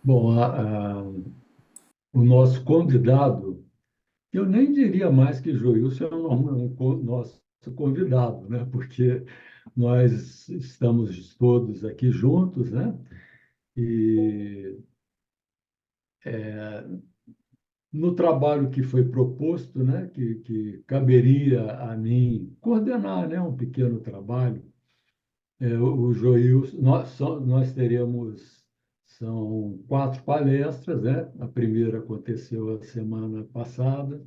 Bom, o nosso convidado, eu nem diria mais que Joilson é nosso convidado, né? Porque nós estamos todos aqui juntos, né? E no trabalho que foi proposto, né? Que caberia a mim coordenar, né? Um pequeno trabalho. O Joilson, nós teremos, são quatro palestras, né? A primeira aconteceu a semana passada.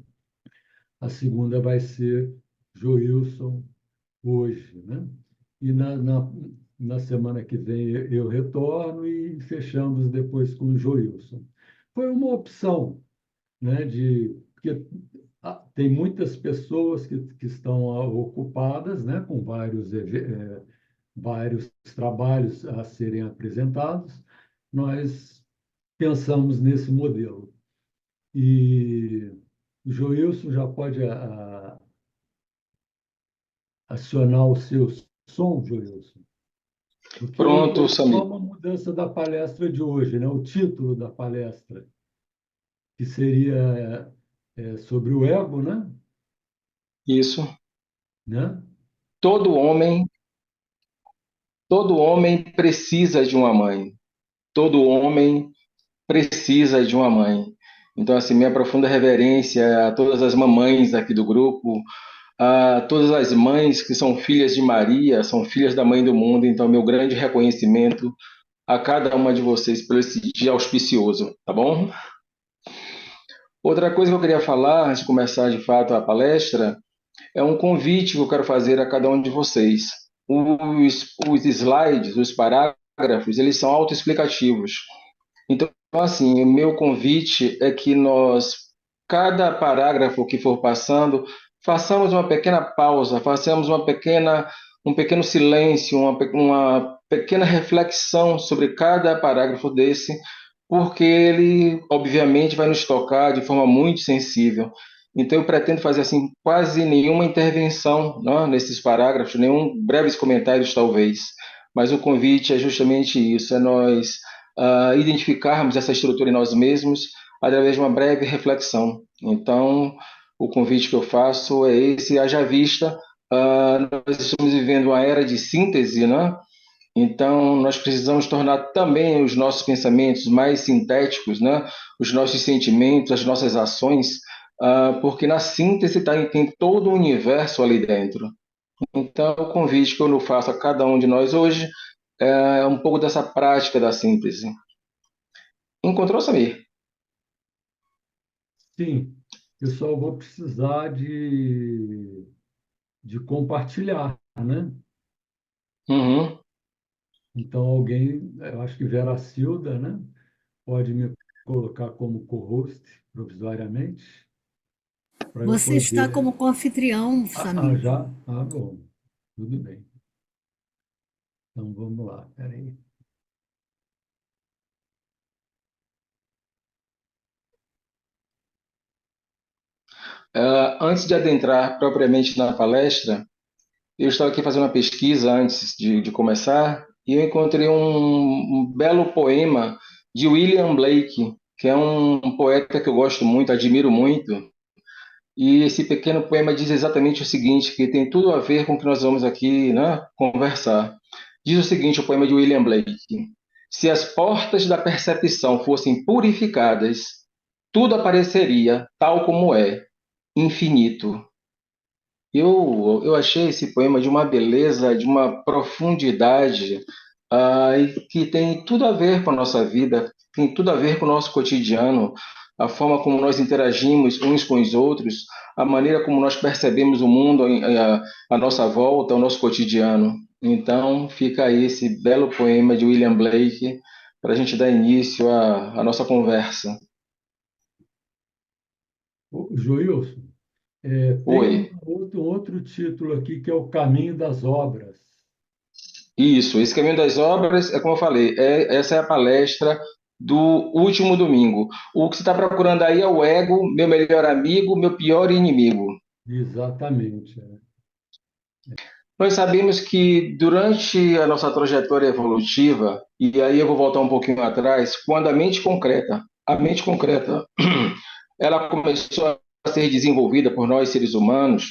A segunda vai ser Joilson hoje, né? E na semana que vem eu retorno e fechamos depois com o Joilson. Foi uma opção, né? Porque tem muitas pessoas que estão ocupadas, né? Com vários trabalhos a serem apresentados. Nós pensamos nesse modelo. E o Joilson já pode acionar o seu som, Joilson, porque Pronto, só Samir. uma mudança da palestra de hoje, né? O título da palestra, que seria sobre o ego, né? Isso. Né? Todo homem, todo homem precisa de uma mãe. Todo homem precisa de uma mãe. Então, assim, minha profunda reverência a todas as mamães aqui do grupo, a todas as mães que são filhas de Maria, são filhas da Mãe do Mundo. Então, meu grande reconhecimento a cada uma de vocês por esse dia auspicioso, tá bom? Outra coisa que eu queria falar, antes de começar de fato a palestra, é um convite que eu quero fazer a cada um de vocês. Os slides, os parágrafos, eles são autoexplicativos. Então, assim, o meu convite é que nós, cada parágrafo que for passando, façamos uma pequena pausa, façamos um pequeno silêncio, uma pequena reflexão sobre cada parágrafo desse, porque ele, obviamente, vai nos tocar de forma muito sensível. Então, eu pretendo fazer assim quase nenhuma intervenção, né, nesses parágrafos, nenhum breves comentários, talvez. Mas o convite é justamente isso: é nós identificarmos essa estrutura em nós mesmos através de uma breve reflexão. Então, o convite que eu faço é esse: haja vista, nós estamos vivendo uma era de síntese, né? Então, nós precisamos tornar também os nossos pensamentos mais sintéticos, né? Os nossos sentimentos, as nossas ações, porque na síntese tem todo o universo ali dentro. Então, o convite que eu faço a cada um de nós hoje é um pouco dessa prática da síntese. Encontrou, Samir? Sim, eu só vou precisar de compartilhar, né? Uhum. Então, alguém, eu acho que Vera Silda, né? Pode me colocar como co-host provisoriamente, para eu Você está poder. como anfitrião, Samir. Já? Ah, bom, tudo bem. Então, vamos lá, peraí. Antes de adentrar propriamente na palestra, eu estava aqui fazendo uma pesquisa antes de começar e eu encontrei um belo poema de William Blake, que é um poeta que eu gosto muito, admiro muito. E esse pequeno poema diz exatamente o seguinte, que tem tudo a ver com o que nós vamos aqui, né, conversar. Diz o seguinte, o poema de William Blake: se as portas da percepção fossem purificadas, tudo apareceria tal como é, infinito. Eu achei esse poema de uma beleza, de uma profundidade, e que tem tudo a ver com a nossa vida, tem tudo a ver com o nosso cotidiano, a forma como nós interagimos uns com os outros, a maneira como nós percebemos o mundo à nossa volta, o nosso cotidiano. Então, fica aí esse belo poema de William Blake para a gente dar início à nossa conversa. Joilson, tem Oi. um outro título aqui que é O Caminho das Obras. Isso, esse Caminho das Obras, é como eu falei, essa é a palestra do último domingo. O que você está procurando aí é o ego, meu melhor amigo, meu pior inimigo. Exatamente. Nós sabemos que durante a nossa trajetória evolutiva, e aí eu vou voltar um pouquinho atrás, quando a mente concreta, ela começou a ser desenvolvida por nós seres humanos,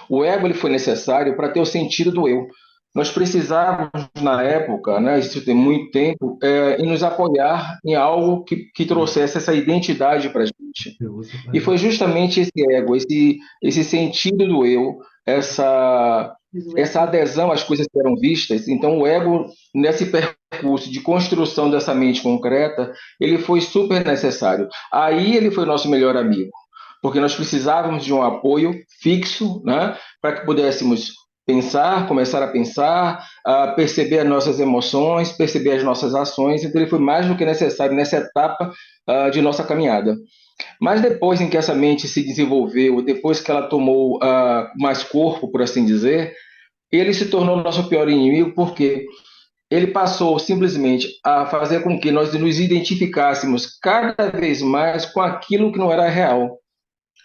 o ego ele foi necessário para ter o sentido do eu. Nós precisávamos, na época, né, isso tem muito tempo, em nos apoiar em algo que trouxesse essa identidade para a gente. E foi justamente esse ego, esse sentido do eu, essa adesão às coisas que eram vistas. Então, o ego, nesse percurso de construção dessa mente concreta, ele foi super necessário. Aí ele foi nosso melhor amigo, porque nós precisávamos de um apoio fixo, né, para que pudéssemos pensar, começar a pensar, a perceber as nossas emoções, perceber as nossas ações. Então, ele foi mais do que necessário nessa etapa de nossa caminhada. Mas depois em que essa mente se desenvolveu, depois que ela tomou mais corpo, por assim dizer, ele se tornou nosso pior inimigo, porque ele passou simplesmente a fazer com que nós nos identificássemos cada vez mais com aquilo que não era real,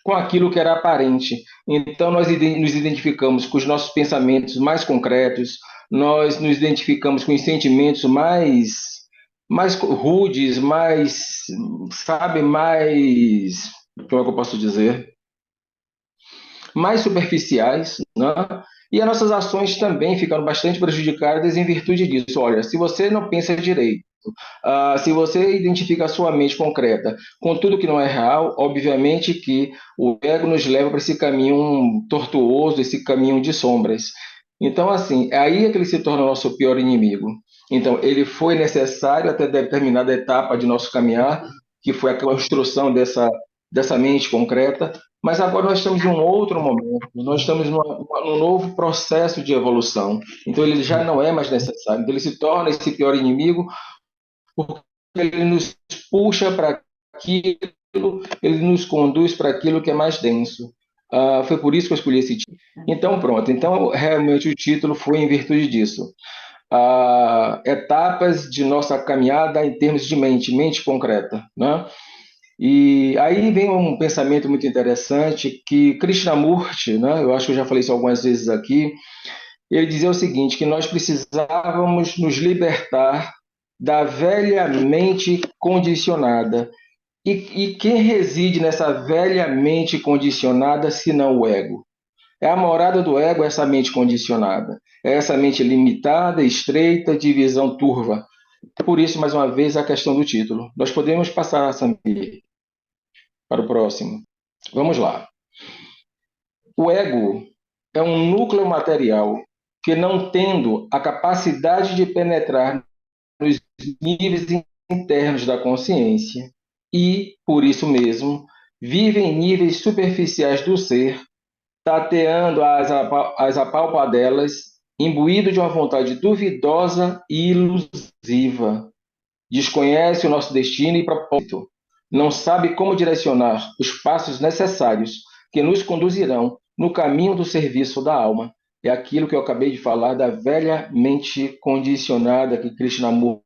com aquilo que era aparente. Então, nós nos identificamos com os nossos pensamentos mais concretos, nós nos identificamos com os sentimentos mais rudes, sabe, como é que eu posso dizer? Mais superficiais, né? E as nossas ações também ficaram bastante prejudicadas em virtude disso. Olha, se você não pensa direito, se você identifica a sua mente concreta com tudo que não é real, obviamente que o ego nos leva para esse caminho tortuoso, esse caminho de sombras. Então, assim, aí é que ele se torna o nosso pior inimigo. Então, ele foi necessário até determinada etapa de nosso caminhar, que foi a construção dessa mente concreta, mas agora nós estamos em um outro momento, nós estamos num novo processo de evolução. Então, ele já não é mais necessário. Então, ele se torna esse pior inimigo porque ele nos puxa para aquilo, ele nos conduz para aquilo que é mais denso. Foi por isso que eu escolhi esse título. Então, pronto. Então, realmente, o título foi em virtude disso. Etapas de nossa caminhada em termos de mente concreta, né? E aí vem um pensamento muito interessante que Krishnamurti, né? Eu acho que eu já falei isso algumas vezes aqui, ele dizia o seguinte, que nós precisávamos nos libertar da velha mente condicionada. E quem reside nessa velha mente condicionada, se não o ego? É a morada do ego, essa mente condicionada. É essa mente limitada, estreita, de visão turva. Por isso, mais uma vez, a questão do título. Nós podemos passar, Samir, para o próximo. Vamos lá. O ego é um núcleo material que, não tendo a capacidade de penetrar nos níveis internos da consciência e, por isso mesmo, vive em níveis superficiais do ser, tateando as apalpadelas, imbuído de uma vontade duvidosa e ilusiva. Desconhece o nosso destino e propósito. Não sabe como direcionar os passos necessários que nos conduzirão no caminho do serviço da alma. É aquilo que eu acabei de falar da velha mente condicionada que Krishnamurti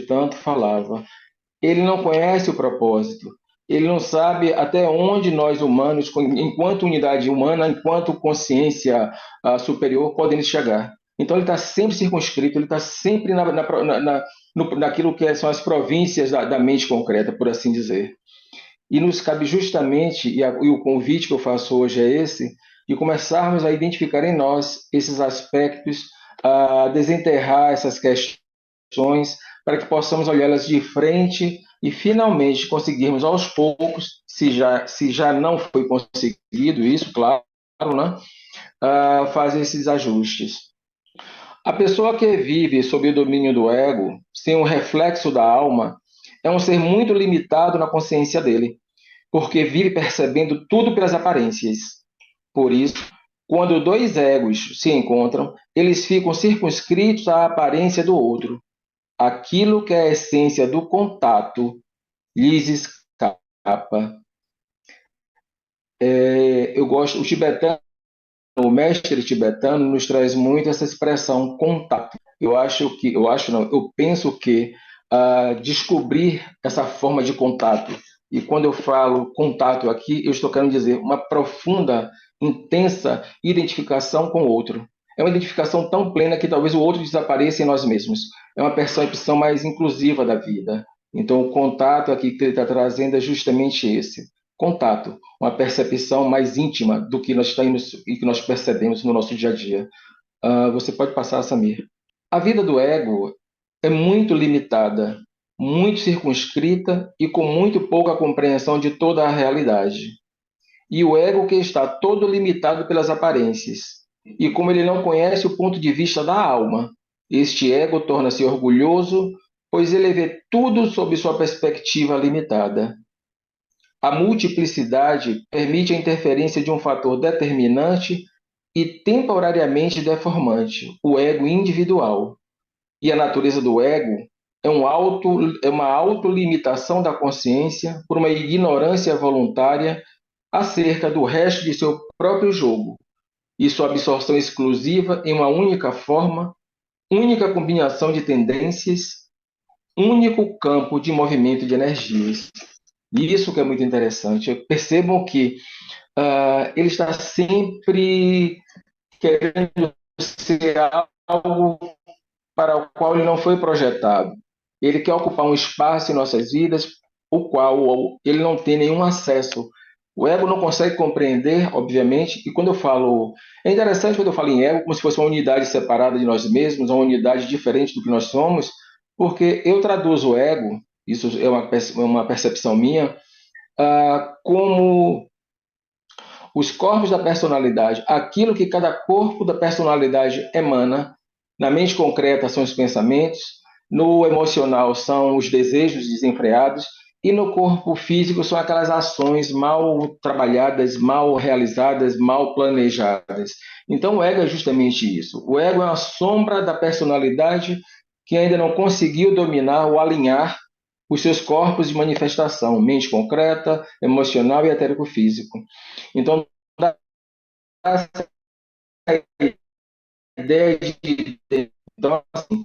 tanto falava. Ele não conhece o propósito. Ele não sabe até onde nós humanos, enquanto unidade humana, enquanto consciência superior, podemos chegar. Então ele está sempre circunscrito, ele está sempre naquilo que são as províncias da mente concreta, por assim dizer. E nos cabe justamente, e o convite que eu faço hoje é esse, de começarmos a identificar em nós esses aspectos, a desenterrar essas questões, para que possamos olhá-las de frente e finalmente conseguirmos aos poucos, se já não foi conseguido isso, claro, né, fazer esses ajustes. A pessoa que vive sob o domínio do ego, sem o reflexo da alma, é um ser muito limitado na consciência dele, porque vive percebendo tudo pelas aparências. Por isso, quando dois egos se encontram, eles ficam circunscritos à aparência do outro. Aquilo que é a essência do contato lhes escapa. Eu gosto, o mestre tibetano nos traz muito essa expressão contato. Eu penso que descobrir essa forma de contato, e quando eu falo contato aqui, eu estou querendo dizer uma profunda, intensa identificação com o outro. é uma identificação tão plena que talvez o outro desapareça em nós mesmos. É uma percepção mais inclusiva da vida. Então, o contato aqui que ele está trazendo é justamente esse. Contato, uma percepção mais íntima do que nós temos e que nós percebemos no nosso dia a dia. Você pode passar, Samir. A vida do ego é muito limitada, muito circunscrita e com muito pouca compreensão de toda a realidade. E o ego que está todo limitado pelas aparências. E como ele não conhece o ponto de vista da alma, este ego torna-se orgulhoso, pois ele vê tudo sob sua perspectiva limitada. A multiplicidade permite a interferência de um fator determinante e temporariamente deformante, o ego individual. E a natureza do ego é uma autolimitação da consciência por uma ignorância voluntária acerca do resto de seu próprio jogo e sua absorção exclusiva em uma única forma, única combinação de tendências, único campo de movimento de energias. E isso que é muito interessante. Percebam que ele está sempre querendo ser algo para o qual ele não foi projetado. Ele quer ocupar um espaço em nossas vidas, o qual ele não tem nenhum acesso. O ego não consegue compreender, obviamente, e quando eu falo. É interessante quando eu falo em ego, como se fosse uma unidade separada de nós mesmos, uma unidade diferente do que nós somos, porque eu traduzo o ego, isso é uma percepção minha, como os corpos da personalidade, aquilo que cada corpo da personalidade emana. Na mente concreta são os pensamentos, no emocional são os desejos desenfreados, e no corpo físico são aquelas ações mal trabalhadas, mal realizadas, mal planejadas. Então o ego é justamente isso. O ego é uma sombra da personalidade que ainda não conseguiu dominar ou alinhar os seus corpos de manifestação, mente concreta, emocional e etérico-físico. Então, dá essa ideia de. Então, assim,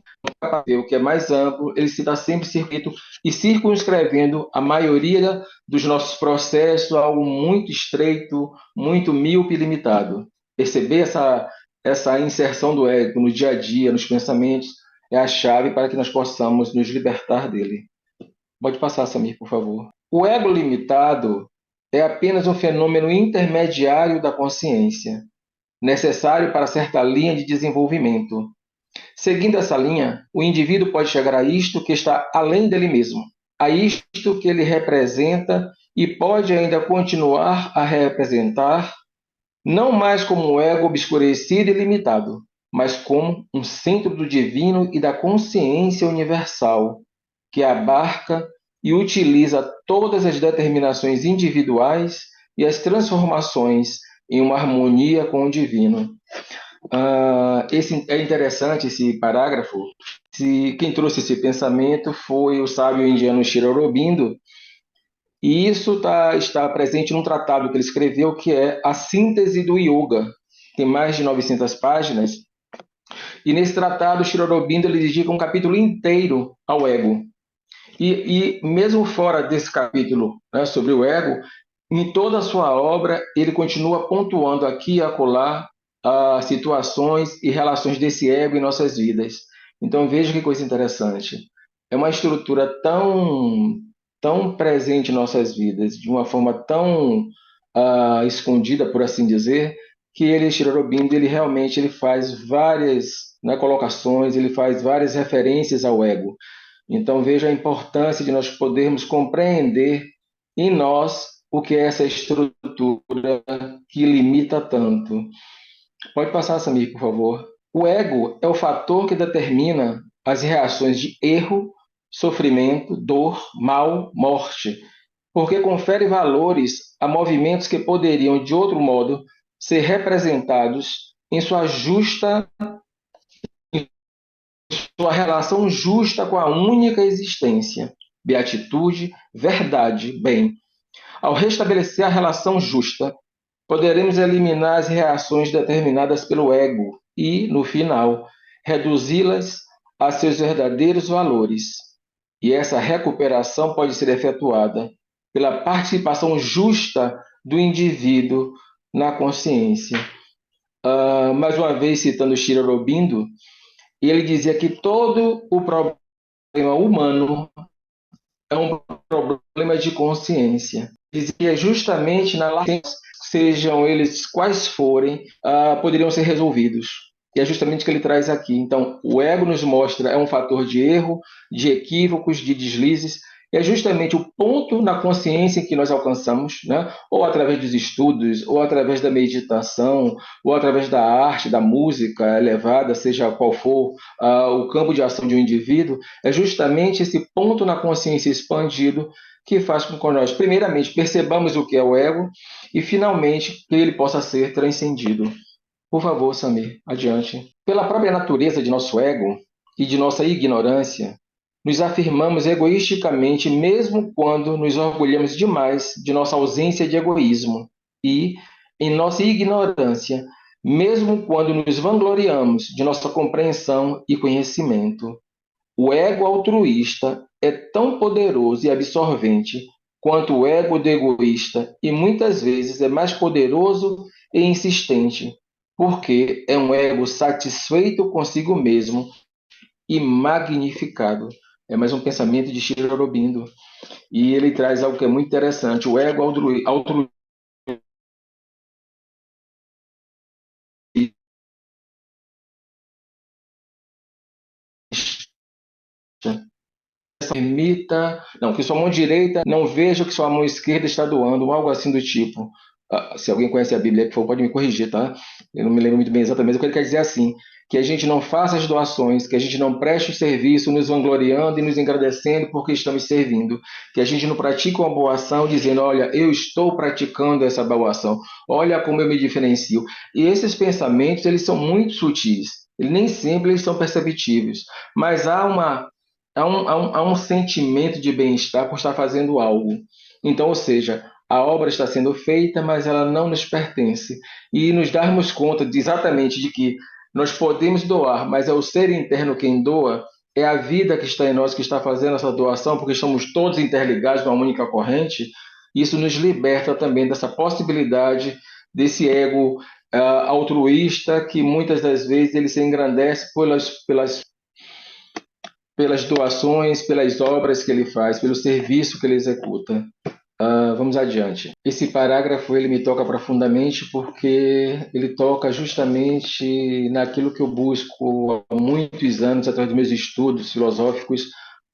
o que é mais amplo, ele se está sempre circuito e circunscrevendo a maioria dos nossos processos a algo muito estreito, muito míope e limitado. Perceber essa inserção do ego no dia a dia, nos pensamentos, é a chave para que nós possamos nos libertar dele. Pode passar, Samir, por favor. O ego limitado é apenas um fenômeno intermediário da consciência, necessário para certa linha de desenvolvimento. Seguindo essa linha, o indivíduo pode chegar a isto que está além dele mesmo, a isto que ele representa e pode ainda continuar a representar, não mais como um ego obscurecido e limitado, mas como um centro do divino e da consciência universal, que abarca e utiliza todas as determinações individuais e as transformações em uma harmonia com o divino. Esse é interessante esse parágrafo. Quem trouxe esse pensamento foi o sábio indiano Sri Aurobindo, e isso está presente num tratado que ele escreveu, que é A Síntese do Yoga. Tem mais de 900 páginas. E nesse tratado, Sri Aurobindo ele dedica um capítulo inteiro ao ego. E mesmo fora desse capítulo, né, sobre o ego, em toda a sua obra, ele continua pontuando aqui e acolá situações e relações desse ego em nossas vidas. Então, veja que coisa interessante. É uma estrutura tão presente em nossas vidas, de uma forma tão escondida, por assim dizer, que Sri Aurobindo, ele realmente ele faz várias, né, colocações, ele faz várias referências ao ego. Então, veja a importância de nós podermos compreender em nós o que é essa estrutura que limita tanto. Pode passar, Samir, por favor. O ego é o fator que determina as reações de erro, sofrimento, dor, mal, morte, porque confere valores a movimentos que poderiam, de outro modo, ser representados em sua relação justa com a única existência, beatitude, verdade, bem. Ao restabelecer a relação justa, poderemos eliminar as reações determinadas pelo ego e, no final, reduzi-las a seus verdadeiros valores. E essa recuperação pode ser efetuada pela participação justa do indivíduo na consciência. mais uma vez citando Sri Aurobindo, ele dizia que todo o problema humano é um problema de consciência. Dizia justamente na latência, sejam eles quais forem, poderiam ser resolvidos. E é justamente o que ele traz aqui. Então, o ego nos mostra é um fator de erro, de equívocos, de deslizes. É justamente o ponto na consciência em que nós alcançamos, né? Ou através dos estudos, ou através da meditação, ou através da arte, da música elevada, seja qual for o campo de ação de um indivíduo, é justamente esse ponto na consciência expandido que faz com que nós, primeiramente, percebamos o que é o ego e, finalmente, que ele possa ser transcendido. Por favor, Samir, adiante. Pela própria natureza de nosso ego e de nossa ignorância, nos afirmamos egoisticamente mesmo quando nos orgulhamos demais de nossa ausência de egoísmo e, em nossa ignorância, mesmo quando nos vangloriamos de nossa compreensão e conhecimento. O ego altruísta é tão poderoso e absorvente quanto o ego do egoísta e muitas vezes é mais poderoso e insistente, porque é um ego satisfeito consigo mesmo e magnificado. É mais um pensamento de Sri Aurobindo. E ele traz algo que é muito interessante. O ego altruísta permita, não, que sua mão direita não veja o que sua mão esquerda está doando, ou algo assim do tipo. Se alguém conhece a Bíblia, por favor, pode me corrigir, tá? Eu não me lembro muito bem exatamente, mas o que ele quer dizer é assim, que a gente não faça as doações, que a gente não preste o serviço nos vangloriando e nos agradecendo porque estamos servindo, que a gente não pratique uma boa ação dizendo, olha, eu estou praticando essa boa ação, olha como eu me diferencio. E esses pensamentos, eles são muito sutis, nem sempre eles são perceptíveis, mas há um sentimento de bem-estar por estar fazendo algo. Então, ou seja, a obra está sendo feita, mas ela não nos pertence. E nos darmos conta exatamente de que nós podemos doar, mas é o ser interno quem doa, é a vida que está em nós que está fazendo essa doação, porque estamos todos interligados numa única corrente. Isso nos liberta também dessa possibilidade desse ego altruísta que muitas das vezes ele se engrandece pelas doações, pelas obras que ele faz, pelo serviço que ele executa. Vamos adiante. Esse parágrafo ele me toca profundamente porque ele toca justamente naquilo que eu busco há muitos anos, através dos meus estudos filosóficos,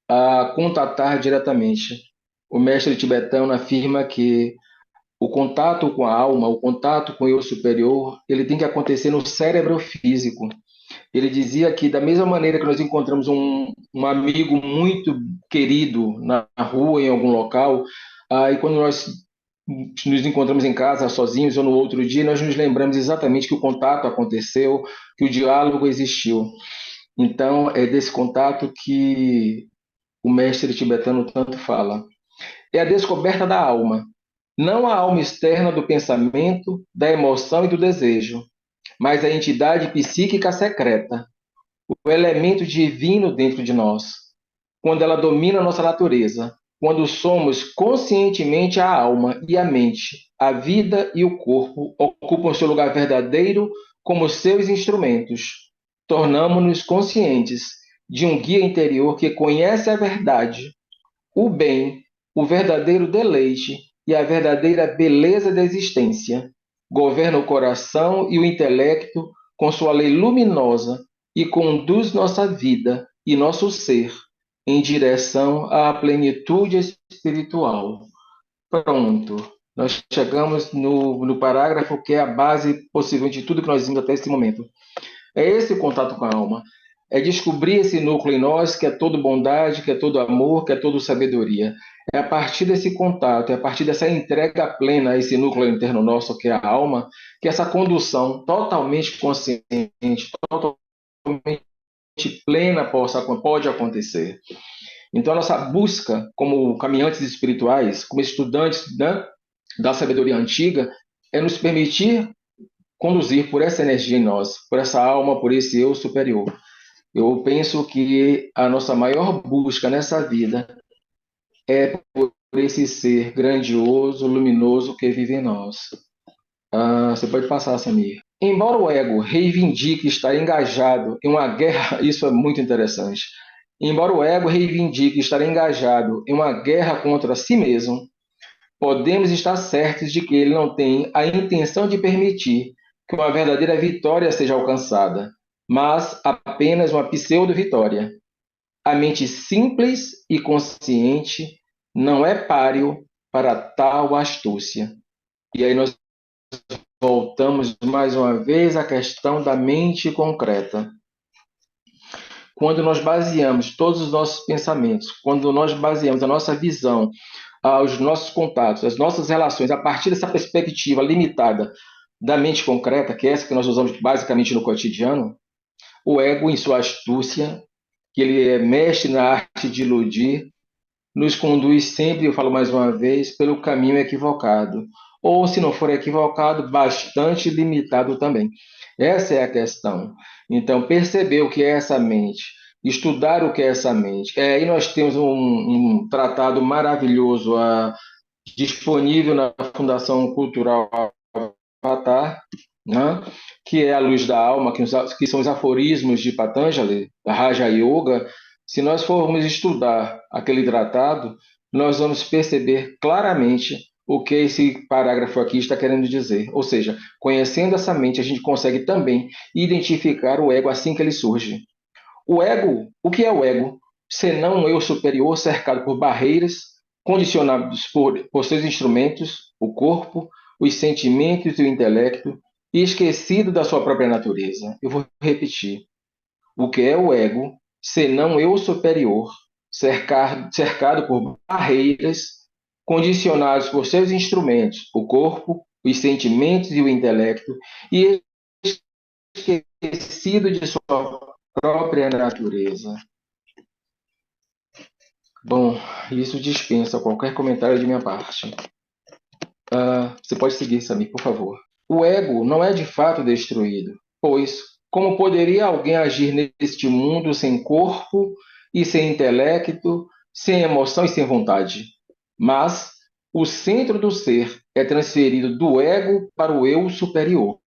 a contatar diretamente. O mestre tibetano afirma que o contato com a alma, o contato com o eu superior, ele tem que acontecer no cérebro físico. Ele dizia que, da mesma maneira que nós encontramos um amigo muito querido na rua, em algum local, e quando nós nos encontramos em casa, sozinhos ou no outro dia, nós nos lembramos exatamente que o contato aconteceu, que o diálogo existiu. Então, é desse contato que o mestre tibetano tanto fala. É a descoberta da alma, não a alma externa do pensamento, da emoção e do desejo, mas a entidade psíquica secreta, o elemento divino dentro de nós, quando ela domina a nossa natureza, quando somos conscientemente a alma e a mente, a vida e o corpo ocupam seu lugar verdadeiro como seus instrumentos, tornamos-nos conscientes de um guia interior que conhece a verdade, o bem, o verdadeiro deleite e a verdadeira beleza da existência. Governa o coração e o intelecto com sua lei luminosa e conduz nossa vida e nosso ser em direção à plenitude espiritual. Pronto. Nós chegamos no parágrafo que é a base possível de tudo que nós vimos até esse momento. É esse o contato com a alma. É descobrir esse núcleo em nós que é todo bondade, que é todo amor, que é todo sabedoria. É a partir desse contato, é a partir dessa entrega plena a esse núcleo interno nosso, que é a alma, que essa condução totalmente consciente, totalmente plena pode acontecer. Então, a nossa busca como caminhantes espirituais, como estudantes, né, da sabedoria antiga, é nos permitir conduzir por essa energia em nós, por essa alma, por esse eu superior. Eu penso que a nossa maior busca nessa vida é por esse ser grandioso, luminoso que vive em nós. Você pode passar, Samir. Embora o ego reivindique estar engajado em uma guerra, isso é muito interessante. Embora o ego reivindique estar engajado em uma guerra contra si mesmo, podemos estar certos de que ele não tem a intenção de permitir que uma verdadeira vitória seja alcançada, mas apenas uma pseudo-vitória. A mente simples e consciente não é páreo para tal astúcia. E aí nós voltamos mais uma vez à questão da mente concreta. Quando nós baseamos todos os nossos pensamentos, quando nós baseamos a nossa visão, os nossos contatos, as nossas relações, a partir dessa perspectiva limitada da mente concreta, que é essa que nós usamos basicamente no cotidiano, o ego, em sua astúcia, que ele é mestre na arte de iludir, nos conduz sempre, eu falo mais uma vez, pelo caminho equivocado. Ou, se não for equivocado, bastante limitado também. Essa é a questão. Então, perceber o que é essa mente, estudar o que é essa mente. Aí nós temos um tratado maravilhoso disponível na Fundação Cultural Avatar, né? Que é a luz da alma, que são os aforismos de Patanjali, da Raja Yoga. Se nós formos estudar aquele tratado, nós vamos perceber claramente o que esse parágrafo aqui está querendo dizer. Ou seja, conhecendo essa mente, a gente consegue também identificar o ego assim que ele surge. O ego, o que é o ego? Senão um eu superior cercado por barreiras, condicionados por seus instrumentos, o corpo, os sentimentos e o intelecto, e esquecido da sua própria natureza. Eu vou repetir. O que é o ego, senão eu superior, cercado por barreiras, condicionados por seus instrumentos, o corpo, os sentimentos e o intelecto, e esquecido de sua própria natureza. Bom, isso dispensa qualquer comentário de minha parte. Você pode seguir, Samir, por favor. O ego não é de fato destruído, pois como poderia alguém agir neste mundo sem corpo e sem intelecto, sem emoção e sem vontade? Mas o centro do ser é transferido do ego para o eu superior.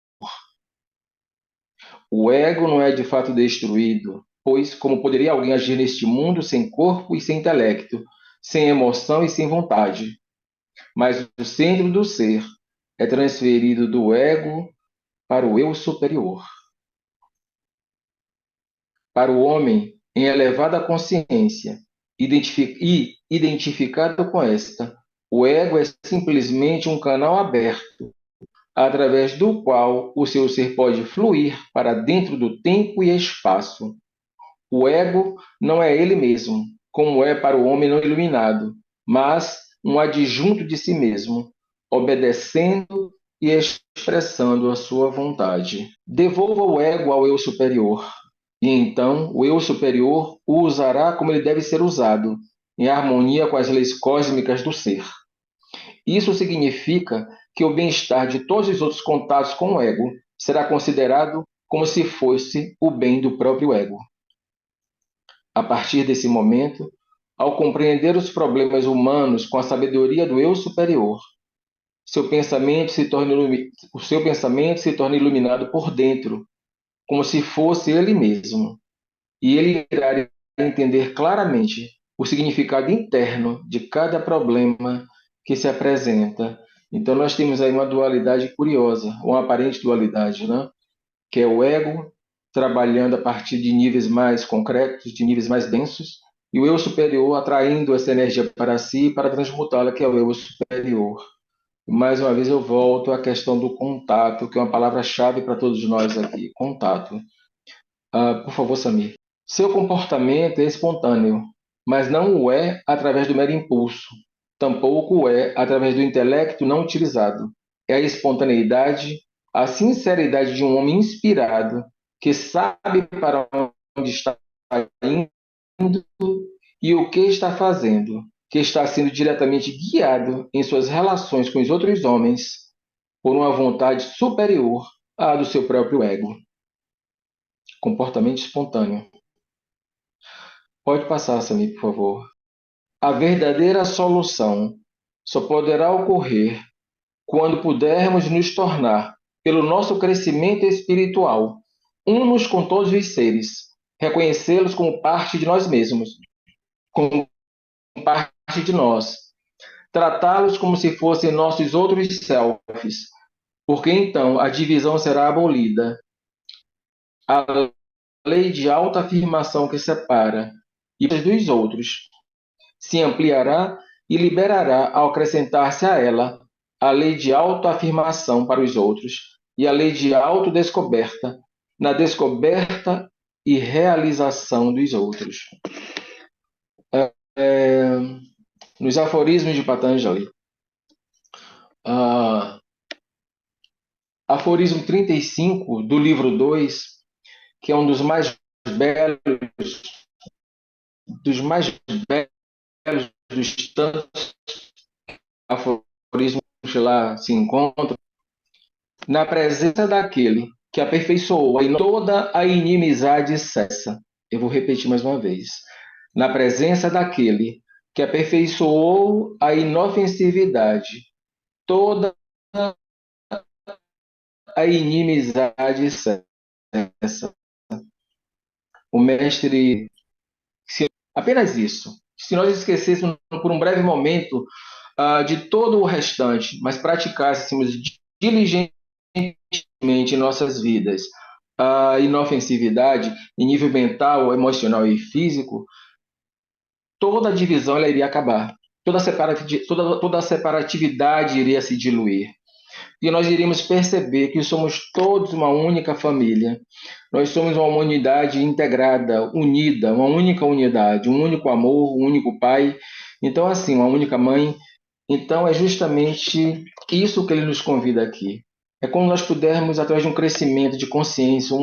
O ego não é de fato destruído, pois como poderia alguém agir neste mundo sem corpo e sem intelecto, sem emoção e sem vontade? Mas o centro do ser é transferido do ego para o eu superior. Para o homem em elevada consciência e identificado com esta, o ego é simplesmente um canal aberto, através do qual o seu ser pode fluir para dentro do tempo e espaço. O ego não é ele mesmo, como é para o homem não iluminado, mas um adjunto de si mesmo, obedecendo e expressando a sua vontade. Devolva o ego ao eu superior, e então o eu superior o usará como ele deve ser usado, em harmonia com as leis cósmicas do ser. Isso significa que o bem-estar de todos os outros contatos com o ego será considerado como se fosse o bem do próprio ego. A partir desse momento, ao compreender os problemas humanos com a sabedoria do eu superior, o seu pensamento se torna iluminado por dentro, como se fosse ele mesmo, e ele irá entender claramente o significado interno de cada problema que se apresenta. Então, nós temos aí uma dualidade curiosa, uma aparente dualidade, né? Que é o ego trabalhando a partir de níveis mais concretos, de níveis mais densos, e o eu superior atraindo essa energia para si para transmutá-la, que é o eu superior. Mais uma vez eu volto à questão do contato, que é uma palavra-chave para todos nós aqui, contato. Por favor, Samir. Seu comportamento é espontâneo, mas não o é através do mero impulso. Tampouco o é através do intelecto não utilizado. É a espontaneidade, a sinceridade de um homem inspirado, que sabe para onde está indo e o que está fazendo, que está sendo diretamente guiado em suas relações com os outros homens por uma vontade superior à do seu próprio ego. Comportamento espontâneo. Pode passar, Samir, por favor. A verdadeira solução só poderá ocorrer quando pudermos nos tornar pelo nosso crescimento espiritual, uns com todos os seres, reconhecê-los como parte de nós mesmos, como parte de nós, tratá-los como se fossem nossos outros selves, porque então a divisão será abolida. A lei de autoafirmação que separa e dos outros se ampliará e liberará ao acrescentar-se a ela a lei de autoafirmação para os outros e a lei de autodescoberta na descoberta e realização dos outros. É, nos aforismos de Patanjali, aforismo 35 do livro 2, que é um dos mais belos dos tantos aforismos que lá se encontram, na presença daquele que aperfeiçoou e toda a inimizade cessa. Eu vou repetir mais uma vez. Na presença daquele que aperfeiçoou a inofensividade, toda a inimizade cessa. O mestre, apenas isso. Se nós esquecêssemos por um breve momento de todo o restante, mas praticássemos diligentemente em nossas vidas a inofensividade em nível mental, emocional e físico, toda a divisão ela iria acabar. Toda a separatividade iria se diluir. E nós iríamos perceber que somos todos uma única família. Nós somos uma humanidade integrada, unida, uma única unidade, um único amor, um único pai. Então, assim, uma única mãe. Então, é justamente isso que ele nos convida aqui. É como nós pudermos, através de um crescimento de consciência,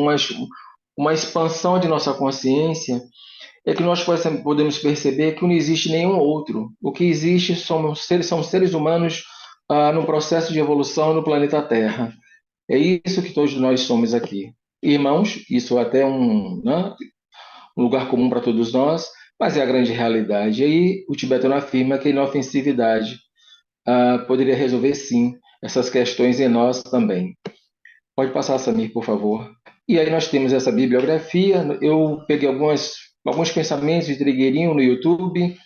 uma expansão de nossa consciência, é que nós podemos perceber que não existe nenhum outro. O que existe são seres humanos no processo de evolução no planeta Terra. É isso que todos nós somos aqui. Irmãos, isso até é um lugar comum para todos nós, mas é a grande realidade. E aí o tibetano afirma que a inofensividade poderia resolver, sim, essas questões em nós também. Pode passar, Samir, por favor. E aí nós temos essa bibliografia. Eu peguei alguns pensamentos de Trigueirinho no YouTube.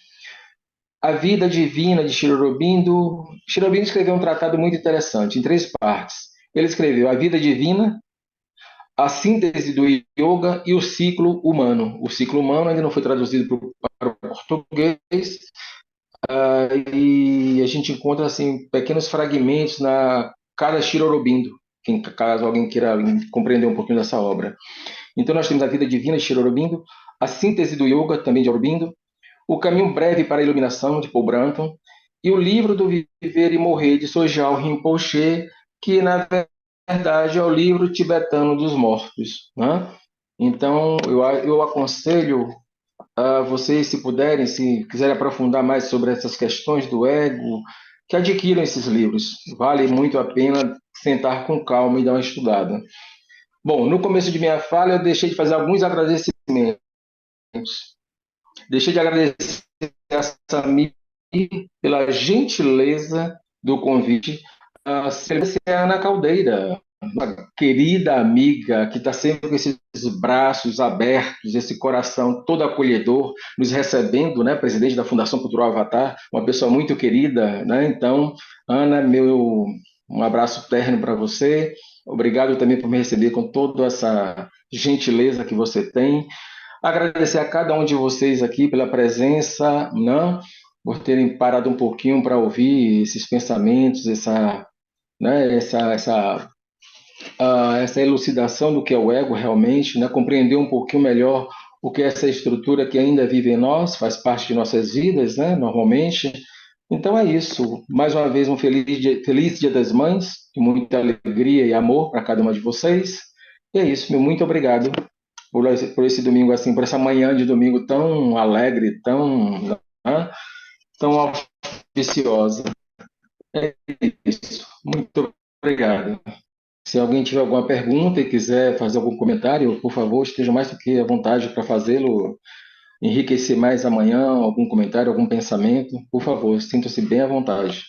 A Vida Divina de Sri Aurobindo. Sri Aurobindo escreveu um tratado muito interessante, em 3 partes. Ele escreveu a vida divina, a síntese do yoga e o ciclo humano. O ciclo humano ainda não foi traduzido para o português, e a gente encontra assim pequenos fragmentos na cada Sri Aurobindo, caso alguém queira compreender um pouquinho dessa obra. Então nós temos a Vida Divina de Sri Aurobindo, a síntese do yoga também de Aurobindo, o Caminho Breve para a Iluminação, de Paul Branton, e o Livro do Viver e Morrer, de Sogyal Rinpoche, que, na verdade, é o livro tibetano dos mortos. Né? Então, eu aconselho a vocês, se puderem, se quiserem aprofundar mais sobre essas questões do ego, que adquiram esses livros. Vale muito a pena sentar com calma e dar uma estudada. Bom, no começo de minha fala, eu deixei de fazer alguns agradecimentos. Deixei de agradecer a Samir pela gentileza do convite. A Ana Caldeira, uma querida amiga que está sempre com esses braços abertos, esse coração todo acolhedor, nos recebendo, né? Presidente da Fundação Cultural Avatar, uma pessoa muito querida, né? Então, Ana, um abraço terno para você. Obrigado também por me receber com toda essa gentileza que você tem. Agradecer a cada um de vocês aqui pela presença, né? Por terem parado um pouquinho para ouvir esses pensamentos, essa elucidação do que é o ego realmente, né? Compreender um pouquinho melhor o que é essa estrutura que ainda vive em nós, faz parte de nossas vidas, né? Normalmente. Então é isso. Mais uma vez, um feliz Dia das Mães, de muita alegria e amor para cada uma de vocês. E é isso, meu muito obrigado por esse domingo assim, por essa manhã de domingo tão alegre, tão auspiciosa. É isso. Muito obrigado. Se alguém tiver alguma pergunta e quiser fazer algum comentário, por favor, esteja mais do que à vontade para fazê-lo, enriquecer mais amanhã, algum comentário, algum pensamento, por favor, sinta-se bem à vontade.